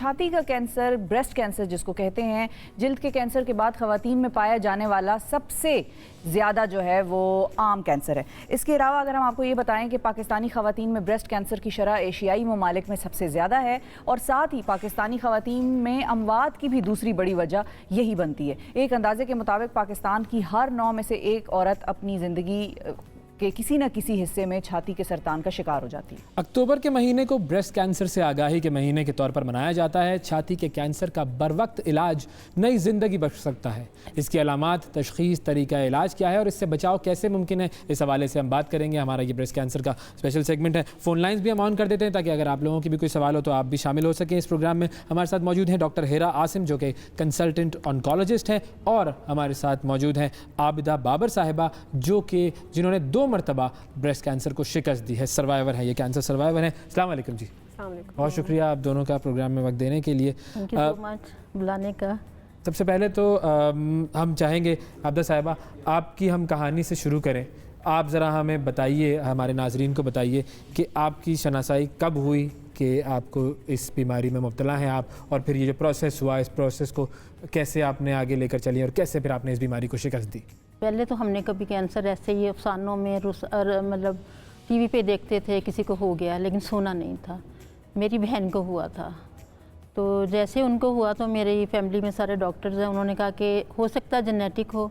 छाती का cancer, breast cancer जिसको कहते हैं, जिल्द के कैंसर के बाद ख़वातीन में पाया जाने वाला सबसे ज़्यादा जो है वो आम कैंसर है। इसके अलावा अगर हम आपको ये बताएं कि पाकिस्तानी ख़वातीन में ब्रेस्ट कैंसर की शरह एशियाई ममालिक में सबसे ज़्यादा है और साथ ही पाकिस्तानी ख़वातीन में अमवात की भी दूसरी बड़ी वजह यही बनती है। एक अंदाजे के मुताबिक पाकिस्तान की हर 9 में से एक औरत अपनी ज़िंदगी के किसी न किसी हिस्से में छाती के सरतान का शिकार हो जाती है। अक्टूबर के महीने को ब्रेस्ट कैंसर से आगाही के महीने के तौर पर मनाया जाता है। छाती के कैंसर का बरवक्त इलाज नई जिंदगी बख्श सकता है। इसकी अलामात, तशखीस, तरीका इलाज क्या है और इससे बचाव कैसे मुमकिन है, इस हवाले से हम बात करेंगे। हमारा ये ब्रेस्ट कैंसर का स्पेशल सेगमेंट है। फ़ोन लाइन्स भी हम ऑन कर देते हैं ताकि अगर आप लोगों की भी कोई सवाल हो तो आप भी शामिल हो सकें इस प्रोग्राम में। हमारे साथ मौजूद हैं डॉक्टर हेरा आसिम जो कि कंसल्टेंट ऑन्कोलॉजिस्ट हैं, और हमारे साथ मौजूद हैं आबिदा बाबर साहिबा जो कि जिन्होंने 2 मरतबा ब्रेस्ट कैंसर को शिकस्त दी है, सर्वाइवर है, ये कैंसर सर्वाइवर है। अस्सलाम वालेकुम जी। बहुत शुक्रिया आप दोनों का प्रोग्राम में वक्त देने के लिए, थैंक यू सो मच बुलाने का। सबसे पहले तो हम चाहेंगे आबिदा साहिबा आपकी हम कहानी से शुरू करें। आप ज़रा हमें बताइए, हमारे नाजरीन को बताइए कि आपकी शनासाई कब हुई कि आपको इस बीमारी में मुब्तला हैं आप, और फिर ये जो प्रोसेस हुआ इस प्रोसेस को कैसे आपने आगे लेकर चली और कैसे फिर आपने इस बीमारी को शिकस्त दी। पहले तो हमने कभी कैंसर ऐसे ही अफसानों में मतलब टीवी पे देखते थे किसी को हो गया, लेकिन सुना नहीं था। मेरी बहन को हुआ था, तो जैसे उनको हुआ तो मेरी फैमिली में सारे डॉक्टर्स हैं, उन्होंने कहा कि हो सकता है जेनेटिक हो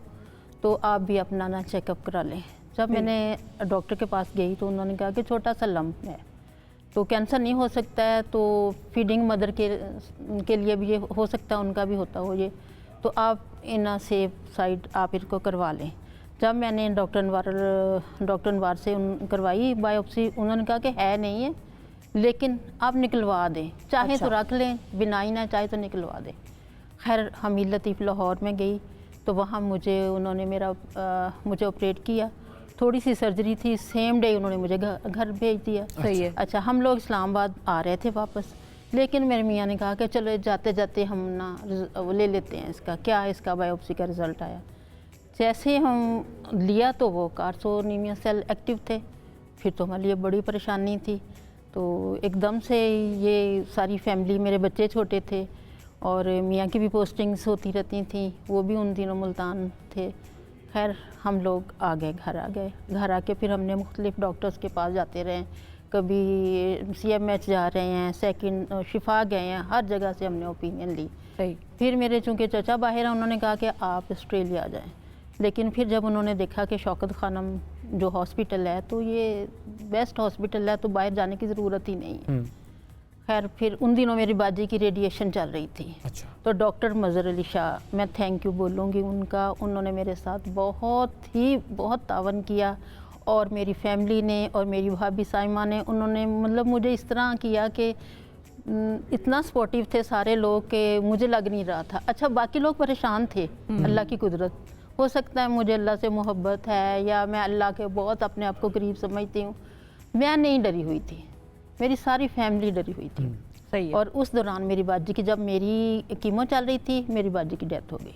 तो आप भी अपना ना चेकअप करा लें। जब मैंने डॉक्टर के पास गई तो उन्होंने कहा कि छोटा सा लम्प है तो कैंसर नहीं हो सकता है, तो फीडिंग मदर के लिए भी ये हो सकता है, उनका भी होता हो ये, तो आप इन सेफ साइड आप इनको करवा लें। जब मैंने डॉक्टर अनवार से करवाई बायोप्सी, उन्होंने कहा कि है नहीं है लेकिन आप निकलवा दें, चाहे तो रख लें, बिनाइन है चाहे तो निकलवा दें। खैर हमीद लतीफ़ लाहौर में गई तो वहाँ उन्होंने मुझे ऑपरेट किया। थोड़ी सी सर्जरी थी, सेम डे उन्होंने मुझे घर भेज दिया। सही है। अच्छा, हम लोग इस्लामाबाद आ रहे थे वापस, लेकिन मेरे मियाँ ने कहा कि चलो जाते जाते हम ना वो ले लेते हैं इसका क्या है, इसका बायोप्सी का रिज़ल्ट आया। जैसे हम लिया तो वो कार्सिनोमा सेल एक्टिव थे। फिर तो हमारे लिए बड़ी परेशानी थी, तो एकदम से ये सारी फैमिली, मेरे बच्चे छोटे थे और मियाँ की भी पोस्टिंग्स होती रहती थी, वो भी उन दिनों मुल्तान थे। खैर हम लोग आ गए, घर आ गए। घर आके फिर हमने मुख्तलिफ डॉक्टर्स के पास जाते रहे, कभी CMH जा रहे हैं, सेकंड शिफा गए हैं, हर जगह से हमने ओपिनियन ली। सही। फिर मेरे चूँकि चचा बाहर हैं, उन्होंने कहा कि आप ऑस्ट्रेलिया जाएं, लेकिन फिर जब उन्होंने देखा कि शौकत खानम जो हॉस्पिटल है तो ये बेस्ट हॉस्पिटल है, तो बाहर जाने की ज़रूरत ही नहीं है। खैर फिर उन दिनों मेरी बाजी की रेडिएशन चल रही थी। अच्छा। तो डॉक्टर मज़हर अली शाह, मैं थैंक यू बोलूँगी उनका, उन्होंने मेरे साथ बहुत तावन किया, और मेरी फैमिली ने और मेरी भाभी साइमा ने, उन्होंने मतलब मुझे इस तरह किया कि इतना सपोर्टिव थे सारे लोग कि मुझे लग नहीं रहा था। अच्छा, बाकी लोग परेशान थे, अल्लाह की कुदरत, हो सकता है मुझे अल्लाह से मोहब्बत है या मैं अल्लाह के बहुत अपने आप को करीब समझती हूँ, मैं नहीं डरी हुई थी, मेरी सारी फैमिली डरी हुई थी। सही है। और उस दौरान मेरी बाजी की, जब मेरी कीमो चल रही थी, मेरी बाजी की डेथ हो गई।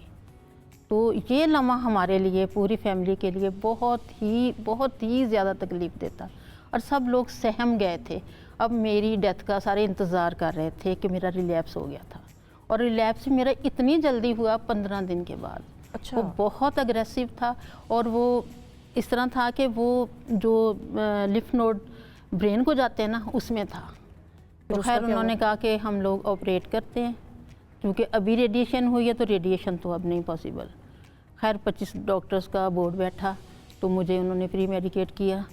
तो ये लम्हा हमारे लिए, पूरी फैमिली के लिए बहुत ही ज़्यादा तकलीफ़ देता, और सब लोग सहम गए थे। अब मेरी डेथ का सारे इंतज़ार कर रहे थे कि मेरा रिलैप्स हो गया था, और रिलैप्स मेरा इतनी जल्दी हुआ 15 दिन के बाद। अच्छा। वो बहुत अग्रेसिव था, और वो इस तरह था कि वो जो लिफ नोड ब्रेन को जाते हैं ना, उसमें था। तो खैर उन्होंने कहा कि हम लोग ऑपरेट करते हैं, क्योंकि अभी रेडिएशन हुई है तो रेडिएशन तो अब नहीं पॉसिबल। खैर 25 डॉक्टर्स का बोर्ड बैठा, तो मुझे उन्होंने प्री मेडिकेट किया,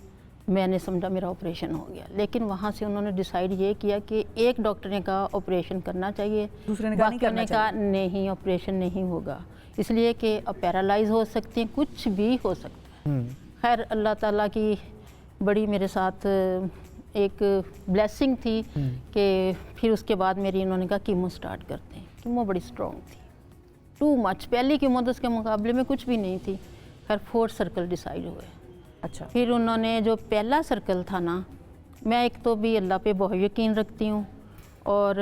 मैंने समझा मेरा ऑपरेशन हो गया। लेकिन वहाँ से उन्होंने डिसाइड ये किया कि एक डॉक्टर ने कहा ऑपरेशन करना चाहिए, दूसरे ने कहा नहीं ऑपरेशन नहीं होगा, इसलिए कि अब पैरालाइज हो सकते हैं, कुछ भी हो सकता है। खैर अल्लाह ताला की बड़ी मेरे साथ एक ब्लेसिंग थी कि फिर उसके बाद मेरी उन्होंने कहा कीमो स्टार्ट करते हैं। कीमो बड़ी स्ट्रॉन्ग थी, टू मच, पहली कीमो तो उसके मुकाबले में कुछ भी नहीं थी। खैर 4 सर्कल डिसाइड हुए। अच्छा। फिर उन्होंने जो पहला सर्कल था ना, मैं एक तो भी अल्लाह पे बहुत यकीन रखती हूँ, और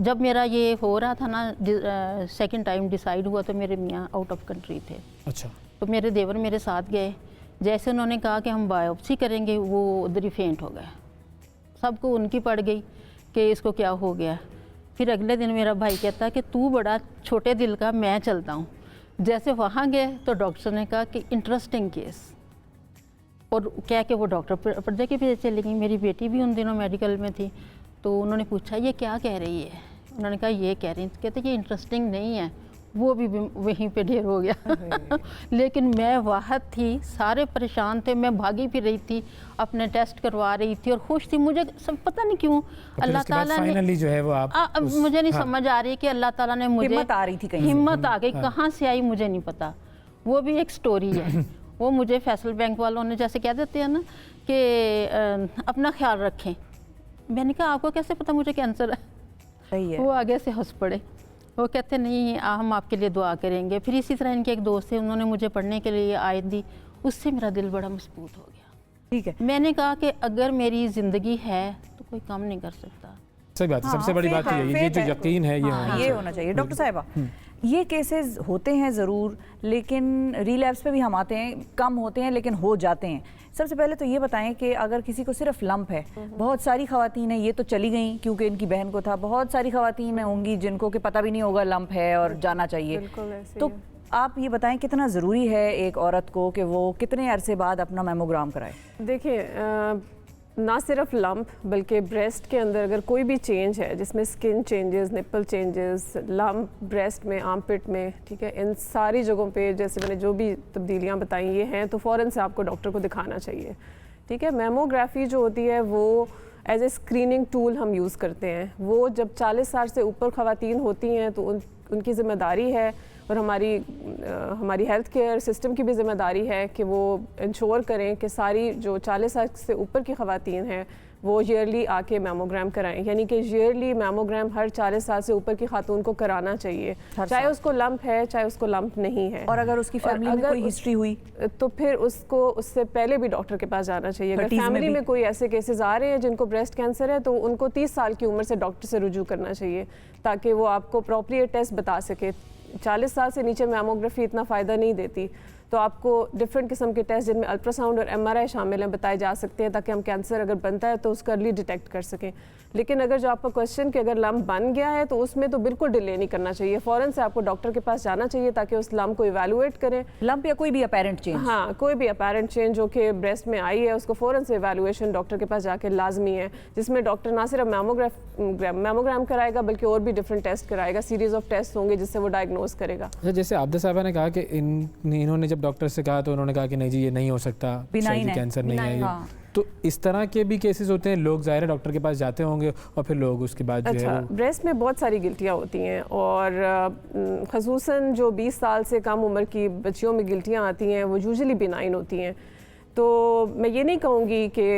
जब मेरा ये हो रहा था ना, सेकंड टाइम डिसाइड हुआ, तो मेरे मियाँ आउट ऑफ कंट्री थे। अच्छा। तो मेरे देवर मेरे साथ गए, जैसे उन्होंने कहा कि हम बायोप्सी करेंगे, वो उधर ही फेंट हो गए। सबको उनकी पड़ गई कि इसको क्या हो गया। फिर अगले दिन मेरा भाई कहता कि तू बड़ा छोटे दिल का, मैं चलता हूँ। जैसे वहाँ गए तो डॉक्टर ने कहा कि इंटरेस्टिंग केस, और कह के वो डॉक्टर पर्दे के पीछे चली गई। मेरी बेटी भी उन दिनों मेडिकल में थी, तो उन्होंने पूछा ये क्या कह रही है, उन्होंने कहा ये कह रही है, कहते ये इंटरेस्टिंग नहीं है, वो भी वहीं पे ढेर हो गया। लेकिन मैं वहाँ थी, सारे परेशान थे, मैं भागी फिर रही थी, अपने टेस्ट करवा रही थी और खुश थी। मुझे सब पता नहीं क्यों अल्लाह ताला ने फाइनली जो है वो आप मुझे नहीं समझ आ रही कि अल्लाह ताला ने मुझे हिम्मत आ रही थी कहीं से। हिम्मत आ गई, कहाँ से आई मुझे नहीं पता। वो भी एक स्टोरी है। वो मुझे फैसल बैंक वालों ने जैसे कह देते हैं ना कि अपना ख्याल रखें, मैंने कहा आपको कैसे पता मुझे कैंसर है? सही है। वो आगे से हंस पड़े, वो कहते नहीं हम आपके लिए दुआ करेंगे। फिर इसी तरह इनके एक दोस्त थे, उन्होंने मुझे पढ़ने के लिए आयत दी, उससे मेरा दिल बड़ा मजबूत हो गया। ठीक है, मैंने कहा कि अगर मेरी ज़िंदगी है तो कोई काम नहीं कर सकता। सही बात है, सबसे बड़ी बात हाँ, ये जो यकीन है ये होना चाहिए। डॉक्टर साहिबा, ये केसेस होते हैं ज़रूर, लेकिन रिलैप्स पे भी हम आते हैं, कम होते हैं लेकिन हो जाते हैं। सबसे पहले तो ये बताएं कि अगर किसी को सिर्फ लंप है, बहुत सारी ख़वातीन हैं, ये तो चली गई क्योंकि इनकी बहन को था, बहुत सारी ख़वातीन होंगी जिनको कि पता भी नहीं होगा लंप है और जाना चाहिए, तो आप ये बताएं कितना ज़रूरी है एक औरत को कि वो कितने अरसे बाद अपना मेमोग्राम कराए? देखिए, ना सिर्फ लंप बल्कि ब्रेस्ट के अंदर अगर कोई भी चेंज है जिसमें skin changes, nipple changes, lump breast में, आर्मपिट में, ठीक है, इन सारी जगहों पे जैसे मैंने जो भी तब्दीलियां बताई ये हैं, तो फ़ौरन से आपको डॉक्टर को दिखाना चाहिए। ठीक है, मेमोग्राफी जो होती है वो एज ए स्क्रीनिंग टूल हम यूज़ करते हैं। वो जब 40 साल से ऊपर ख़वातीन होती हैं तो उनकी ज़िम्मेदारी है, और हमारी हेल्थ केयर सिस्टम की भी ज़िम्मेदारी है कि वो इंश्योर करें कि सारी जो 40 साल से ऊपर की ख़वातीन हैं वो ईयरली आके मेमोग्राम कराएं। यानी कि ईयरली मेमोग्राम हर 40 साल से ऊपर की खातून को कराना चाहिए, चाहे उसको लंप है चाहे उसको लंप नहीं है। और अगर उसकी फैमिली में कोई हिस्ट्री हुई तो फिर उसको उससे पहले भी डॉक्टर के पास जाना चाहिए। अगर फैमिली में कोई ऐसे केसेस आ रहे हैं जिनको ब्रेस्ट कैंसर है तो उनको 30 साल की उम्र से डॉक्टर से रुजू करना चाहिए ताकि वो आपको अप्रोप्रिएट टेस्ट बता सके। 40 साल से नीचे मैमोग्राफी इतना फ़ायदा नहीं देती, तो आपको डिफरेंट किस्म के टेस्ट जिनमें अल्ट्रासाउंड और एमआरआई शामिल हैं बताए जा सकते हैं ताकि हम कैंसर अगर बनता है तो उसको अर्ली डिटेक्ट कर सकें। लेकिन अगर जो आपका क्वेश्चन कि अगर लंप बन गया है तो उसमें तो बिल्कुल डिले नहीं करना चाहिए, फ़ौरन से आपको डॉक्टर के पास जाना चाहिए ताकि उस लंप को इवैल्यूएट करें। लंप या कोई भी अपेरेंट चेंज? हाँ, कोई भी अपेरेंट चेंज जो कि ब्रेस्ट में आई है उसको फ़ौरन से इवैल्यूएशन डॉक्टर के पास जाके लाजमी है, जिसमें डॉक्टर ना सिर्फ मेमोग्राम कराएगा बल्कि और भी डिफरेंट टेस्ट कराएगा, सीरीज ऑफ टेस्ट होंगे जिससे वो डायग्नोज करेगा। जैसे आबदा साहबा ने कहा कि इन्होंने जब डॉक्टर से कहा तो उन्होंने कहा कि नहीं जी ये नहीं हो सकता, कैंसर नहीं है। हाँ। तो इस तरह के भी केसेस होते हैं, लोग ज़ाहिर है डॉक्टर के पास जाते होंगे और फिर लोग उसके बाद जो है ब्रेस्ट में बहुत सारी गिल्टियाँ होती हैं और ख़ुसूसन जो 20 साल से कम उम्र की बच्चियों में गिल्टियाँ आती हैं वो यूजुअली बिनाइन होती हैं। तो मैं ये नहीं कहूँगी कि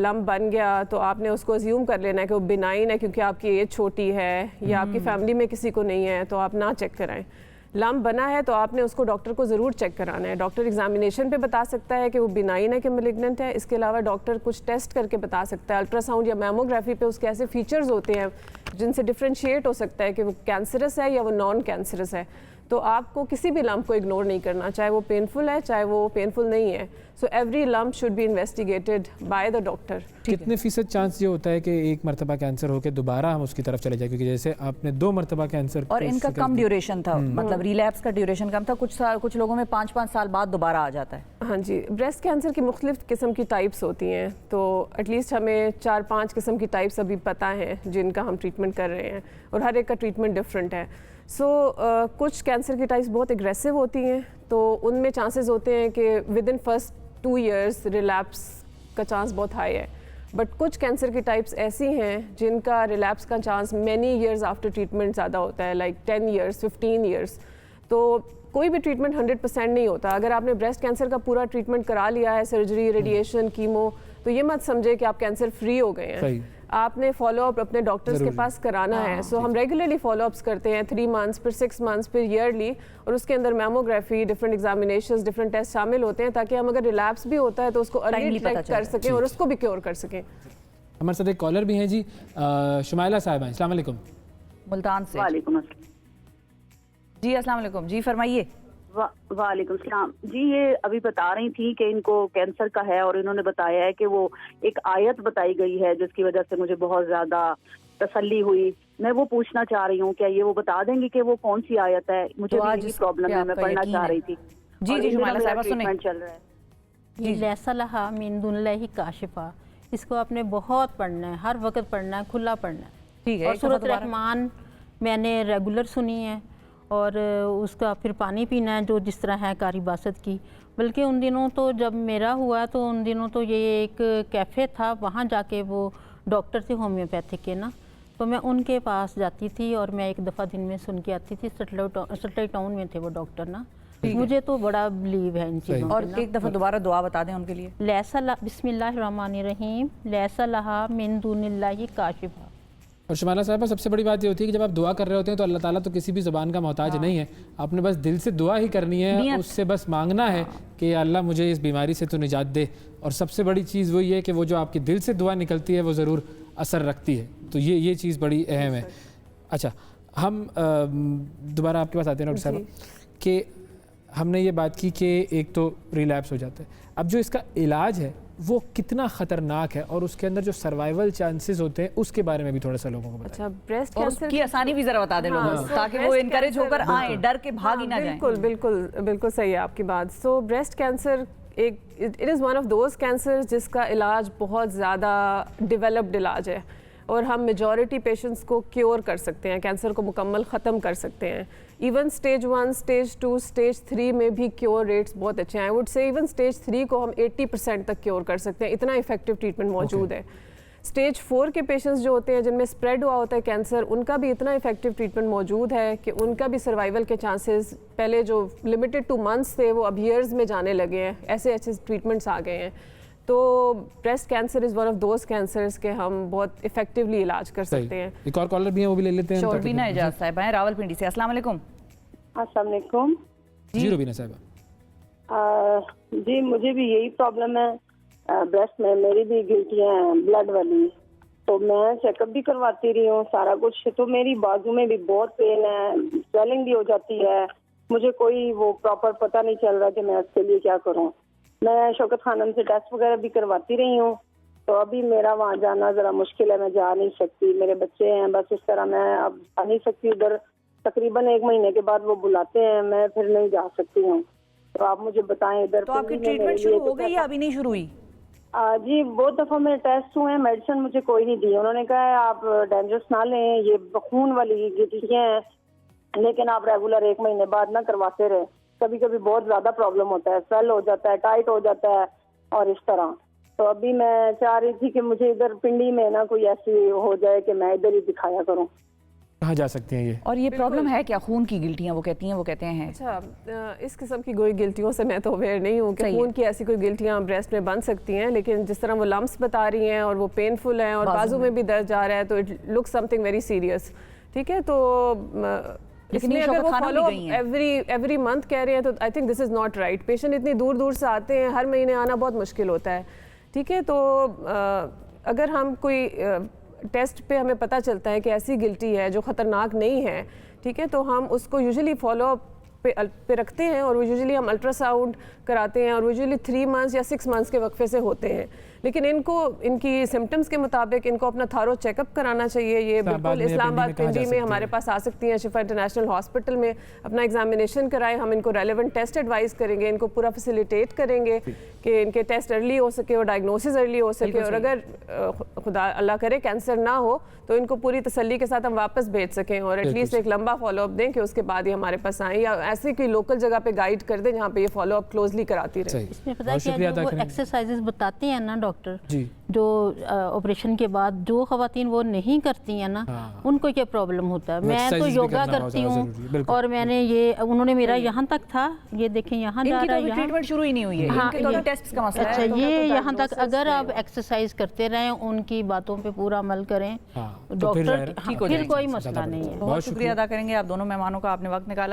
लंप बन गया तो आपने उसको अज्यूम कर लेना है कि वो बिनाइन है क्योंकि आपकी एज छोटी है या आपकी फैमिली में किसी को नहीं है तो आप ना चेक कराएं। लंप बना है तो आपने उसको डॉक्टर को ज़रूर चेक कराना है। डॉक्टर एग्जामिनेशन पे बता सकता है कि वो बिनाइन है कि मैलिग्नेंट है। इसके अलावा डॉक्टर कुछ टेस्ट करके बता सकता है, अल्ट्रासाउंड या मेमोग्राफी पे उसके ऐसे फीचर्स होते हैं जिनसे डिफ्रेंशिएट हो सकता है कि वो कैंसरस है या वो नॉन कैंसरस है। तो आपको किसी भी लंप को इग्नोर नहीं करना, चाहे वो पेनफुल है चाहे वो पेनफुल नहीं है। So every lump should be investigated by the doctor. कितने फीसद चांस ये होता है कि एक मरतबा कैंसर होकर दोबारा हम उसकी तरफ चले जाए, क्योंकि जैसे आपने 2 मरतबा कैंसर और इनका कम ड्यूरेशन था, मतलब रिलैप्स का ड्यूरेशन कम था, कुछ लोगों में 5-5 साल बाद दोबारा आ जाता है। हाँ जी, ब्रेस्ट कैंसर की मुख्तलिफ किस्म की टाइप्स होती हैं, तो एटलीस्ट हमें 4-5 किस्म की टाइप्स अभी पता हैं जिनका हम ट्रीटमेंट कर रहे हैं और हर एक का ट्रीटमेंट डिफरेंट है। कुछ कैंसर की टाइप्स बहुत एग्रेसिव होती हैं तो उनमें चांसेस होते हैं कि with in first 2 years relapse का चांस बहुत हाई है। बट कुछ कैंसर की टाइप्स ऐसी हैं जिनका रिलैप्स का chance many years after treatment ज़्यादा होता है, लाइक 10 years 15 years। तो कोई भी ट्रीटमेंट 100% नहीं होता। अगर आपने ब्रेस्ट कैंसर का पूरा ट्रीटमेंट करा लिया है, सर्जरी, रेडिएशन, कीमो, तो ये मत समझे कि आप कैंसर फ्री हो गए हैं। आपने फॉलोअप अपने डॉक्टर्स के पास कराना है। सो हम रेगुलरली फॉलोअप्स करते हैं 3 months, फिर 6 months, फिर ईयरली, और उसके अंदर mammography, different examinations, different test शामिल होते हैं ताकि हम अगर रिलैप्स भी होता है तो उसको अर्ली डिटेक्ट कर सकें और उसको भी क्योर कर सकें। हमारे साथ एक कॉलर भी हैं जी, शुमाइला साहिबा, अस्सलाम वालेकुम। मुल्तान से। वालेकुम अस्सलाम जी, अस्सलाम वालेकुम जी, फरमाइए। वालेकुम सलाम जी। ये अभी बता रही थी कि इनको कैंसर का है और इन्होंने बताया है कि वो एक आयत बताई गई है जिसकी वजह से मुझे बहुत ज़्यादा तसल्ली हुई मैं वो पूछना चाह रही हूँ, क्या ये वो बता देंगे कि वो कौन सी आयत है? मुझे तो भी आज यही इस प्रॉब्लम पे है, मैं आपका पढ़ना यकीन चाह है। रही थी। जी और जी इन दिनों शुमाइला मेरा साहिबा सुने। ट्रीटमेंट चल रहा है। ये लैसलहा मिन दुनिल्लाहि काशिफा, इसको आपने बहुत पढ़ना है, हर वक्त पढ़ना है, खुला पढ़ना है। ठीक है, और एक दफा सूरत दोबारा। रहमान मैंने रेगुलर सुनी है, और उसका फिर पानी पीना है जो जिस तरह है कारी बासत की। बल्कि उन दिनों तो जब मेरा हुआ तो उन दिनों तो ये एक कैफ़े था, वहाँ जाके वो डॉक्टर थे होम्योपैथिक के ना, तो मैं उनके पास जाती थी और मैं एक दफ़ा दिन में सुन के आती थी। सटलई टाउन में थे वो डॉक्टर ना। मुझे तो बड़ा बिलीव है इन चीज़ों और पे ना। एक दफा दोबारा दुआ बता दें उनके लिए। लैसा बिस्मिल्लाहिर्रहमानिर्रहीम लैसलहा मिन दुनिल्लाहि काशिफा। और शुमाइला साहिबा, सबसे बड़ी बात ये होती है कि जब आप दुआ कर रहे होते हैं तो अल्लाह ताला तो किसी भी ज़बान का मोहताज नहीं है। आपने बस दिल से दुआ ही करनी है, नियत। उससे बस मांगना है कि अल्लाह मुझे इस बीमारी से तो निजात दे। और सबसे बड़ी चीज़ वही है कि वो जो आपके दिल से दुआ निकलती है वो ज़रूर असर रखती है। तो ये चीज़ बड़ी अहम है। अच्छा, हम दोबारा आपके पास आते हैं डॉक्टर साहब कि हमने ये बात की कि एक तो रिलैप्स हो जाता है, अब जो इसका इलाज है वो कितना ख़तरनाक है और उसके अंदर जो सर्वाइवल चांसेस होते हैं उसके बारे में भी थोड़ा सा लोगों को बताएं। अच्छा, ब्रेस्ट और कैंसर उसकी आसानी भी जरा बता दें लोगों को, हाँ, ताकि वो breast इनकरेज cancer- होकर आए, डर के भाग ही ना जाएं। बिल्कुल बिल्कुल बिल्कुल सही है आपकी बात। सो ब्रेस्ट कैंसर एक it is one of those cancer जिसका इलाज बहुत ज़्यादा डेवलप्ड इलाज है, और हम मेजॉरिटी पेशेंट्स को क्योर कर सकते हैं, कैंसर को मुकम्मल ख़त्म कर सकते हैं। इवन स्टेज 1, स्टेज 2, स्टेज 3 में भी क्योर रेट्स बहुत अच्छे हैं। I would say even stage 3 को हम 80% तक क्योर कर सकते हैं, इतना इफेक्टिव ट्रीटमेंट मौजूद है। स्टेज 4 के पेशेंट्स जो होते हैं जिनमें स्प्रेड हुआ होता है कैंसर, उनका भी इतना इफेक्टिव ट्रीटमेंट मौजूद है कि उनका भी सर्वाइवल के चांसेस पहले जो लिमिटेड टू मंथ्स थे वो अब ईयर्स में जाने लगे हैं। ऐसे ऐसे ट्रीटमेंट्स आ गए हैं। तो breast cancer is one of those cancers के हम बहुत इफेक्टिवली इलाज कर सकते हैं। एक और कॉलर भी है, वो भी ले लेते हैं। श्योर, ताकि- रुबीना एजाज साहिबा हैं रावलपिंडी से। अस्सलाम वालेकुम। अस्सलाम वालेकुम। जी रुबीना साहिबा, जी मुझे भी यही प्रॉब्लम है, ब्रेस्ट में मेरी भी गिल्टियाँ हैं ब्लड वाली, तो मैं चेकअप भी करवाती रही हूँ सारा कुछ। तो मेरी बाजू में भी बहुत पेन है, स्वेलिंग भी हो जाती है। मुझे कोई वो प्रॉपर पता नहीं चल रहा कि मैं इसके लिए क्या करूँ। मैं शौकत खानम से टेस्ट वगैरह भी करवाती रही हूँ, तो अभी मेरा वहाँ जाना ज़रा मुश्किल है, मैं जा नहीं सकती, मेरे बच्चे हैं, बस इस तरह मैं अब जा नहीं सकती उधर। तकरीबन 1 महीने के बाद वो बुलाते हैं, मैं फिर नहीं जा सकती हूँ। तो आप मुझे बताएं इधर। तो आपकी ट्रीटमेंट शुरू हो गई या अभी नहीं शुरू हुई? जी बहुत दफ़ा मेरे टेस्ट हुए हैं, मेडिसिन मुझे कोई नहीं दी। उन्होंने कहा है आप डेंजरस ना लें, ये खून वाली गिल्टियाँ हैं, लेकिन आप रेगुलर 1 महीने बाद ना करवाते रहे। कभी कभी बहुत ज़्यादा प्रॉब्लम होता है, स्वेल हो जाता है, टाइट हो जाता है और इस तरह। तो अभी मैं चाह रही थी कि मुझे इधर पिंडी में ना कोई ऐसी हो जाए कि मैं इधर ही दिखाया करूँ। कहाँ जा सकते हैं ये? और ये प्रॉब्लम है क्या, खून की गिल्टियाँ वो कहते हैं? अच्छा, इस किस्म की कोई गिल्टियों से मैं तो अवेयर नहीं हूँ कि खून की ऐसी कोई गिल्टियाँ ब्रेस्ट में बन सकती हैं, लेकिन जिस तरह वो लम्प्स बता रही हैं और वो पेनफुल हैं और बाजू में भी दर्द जा रहा है, तो it looks something very serious. ठीक है, तो इसमें अगर वो फॉलो एवरी मंथ कह रहे हैं तो I think this is not right. Patient इतनी दूर दूर से आते हैं, हर महीने आना बहुत मुश्किल होता है। ठीक है, तो अगर हम कोई टेस्ट पे हमें पता चलता है कि ऐसी गिल्टी है जो ख़तरनाक नहीं है, ठीक है, तो हम उसको यूजुअली फॉलो पे रखते हैं, और वो यूजुअली हम अल्ट्रासाउंड कराते हैं, और वो यूजुअली 3 मंथ्स या 6 मंथ्स के वक्फे से होते हैं। लेकिन इनको इनकी सिम्टम्स के मुताबिक इनको अपना थारो चेकअप कराना चाहिए। ये बिल्कुल इस्लामाबाद पिंडी में हमारे पास आ सकती हैं, शिफा इंटरनेशनल हॉस्पिटल में अपना एग्जामिनेशन कराएं, हम इनको रेलेवेंट टेस्ट एडवाइस करेंगे, इनको पूरा फैसिलिटेट करेंगे कि इनके टेस्ट अर्ली हो सके और डायग्नोसिस अर्ली हो सके, और अगर खुदा अल्लाह करे कैंसर ना हो तो इनको पूरी तसल्ली के साथ हम वापस भेज सकें, और एटलीस्ट एक लंबा फॉलोअप दें कि उसके बाद ही हमारे पास आएँ, या ऐसी कोई लोकल जगह पे गाइड कर दें जहाँ पे ये फॉलोअप क्लोजली कराती रहे। इसमें पता है क्या, जो वो एक्सरसाइजेस बताते हैं ना डॉक्टर जी, जो ऑपरेशन के बाद जो ख़वातीन वो नहीं करती हैं ना, उनको क्या प्रॉब्लम होता है। मैं तो योगा करती हूँ, और मैंने ये उन्होंने मेरा यहाँ तक था, ये देखें यहाँ जा रहा है, ट्रीटमेंट शुरू ही नहीं हुई है। हाँ, इनके तो टेस्ट का मसला अच्छा, है। ये यहाँ तक अगर आप एक्सरसाइज करते रहें, उनकी बातों पे पूरा अमल करें, डॉक्टर, फिर कोई मसला नहीं है। बहुत शुक्रिया अदा करेंगे आप दोनों मेहमानों का, आपने वक्त निकाला।